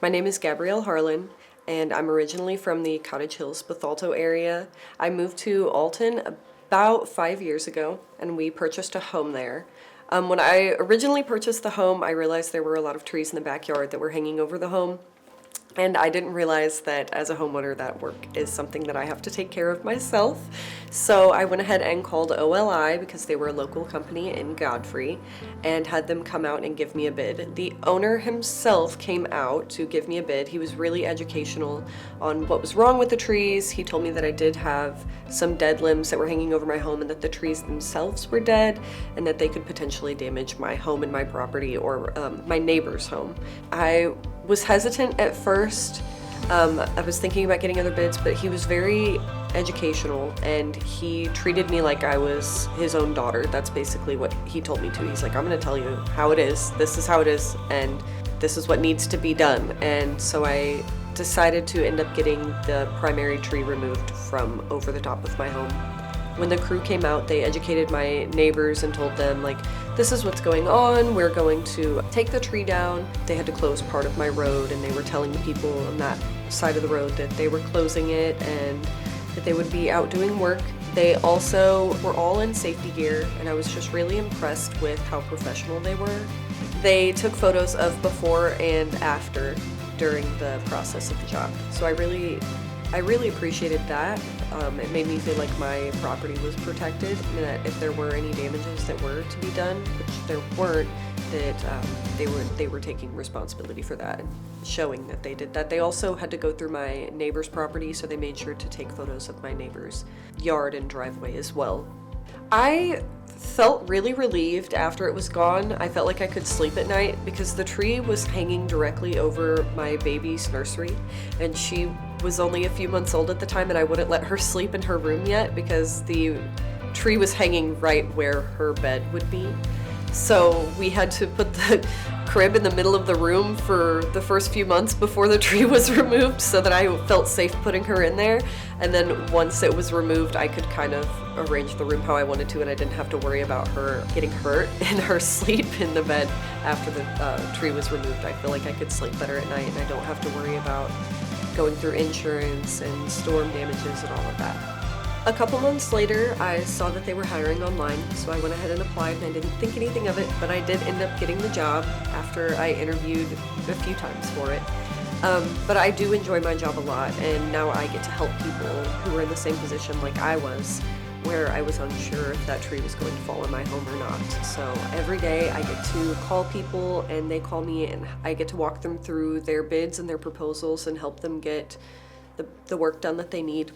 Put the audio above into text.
My name is Gabrielle Harlan, and I'm originally from the Cottage Hills, Bethalto area. I moved to Alton about 5 years ago, and we purchased a home there. When I originally purchased the home, I realized there were a lot of trees in the backyard that were hanging over the home. And I didn't realize that as a homeowner, that work is something that I have to take care of myself. So I went ahead and called OLI because they were a local company in Godfrey and had them come out and give me a bid. The owner himself came out to give me a bid. He was really educational on what was wrong with the trees. He told me that I did have some dead limbs that were hanging over my home and that the trees themselves were dead and that they could potentially damage my home and my property or my neighbor's home. I was hesitant at first. I was thinking about getting other bids, but he was very educational and he treated me like I was his own daughter. That's basically what he told me to. He's like, I'm gonna tell you how it is. This is how it is, and this is what needs to be done. And so I decided to end up getting the primary tree removed from over the top of my home. When the crew came out, they educated my neighbors and told them, like, this is what's going on. We're going to take the tree down. They had to close part of my road, and they were telling the people on that side of the road that they were closing it and that they would be out doing work. They also were all in safety gear, and I was just really impressed with how professional they were. They took photos of before and after during the process of the job. So I really appreciated that. It made me feel like my property was protected, and that if there were any damages that were to be done, which there weren't, that they were taking responsibility for that and showing that they did that. They also had to go through my neighbor's property, so they made sure to take photos of my neighbor's yard and driveway as well. I felt really relieved after it was gone. I felt like I could sleep at night because the tree was hanging directly over my baby's nursery, and she was only a few months old at the time, and I wouldn't let her sleep in her room yet because the tree was hanging right where her bed would be. So we had to put the crib in the middle of the room for the first few months before the tree was removed so that I felt safe putting her in there. And then once it was removed, I could kind of arrange the room how I wanted to, and I didn't have to worry about her getting hurt in her sleep in the bed after the tree was removed. I feel like I could sleep better at night, and I don't have to worry about going through insurance and storm damages and all of that. A couple months later, I saw that they were hiring online, so I went ahead and applied, and I didn't think anything of it, but I did end up getting the job after I interviewed a few times for it. But I do enjoy my job a lot, and now I get to help people who are in the same position like I was, where I was unsure if that tree was going to fall in my home or not. So every day I get to call people, and they call me, and I get to walk them through their bids and their proposals and help them get the work done that they need.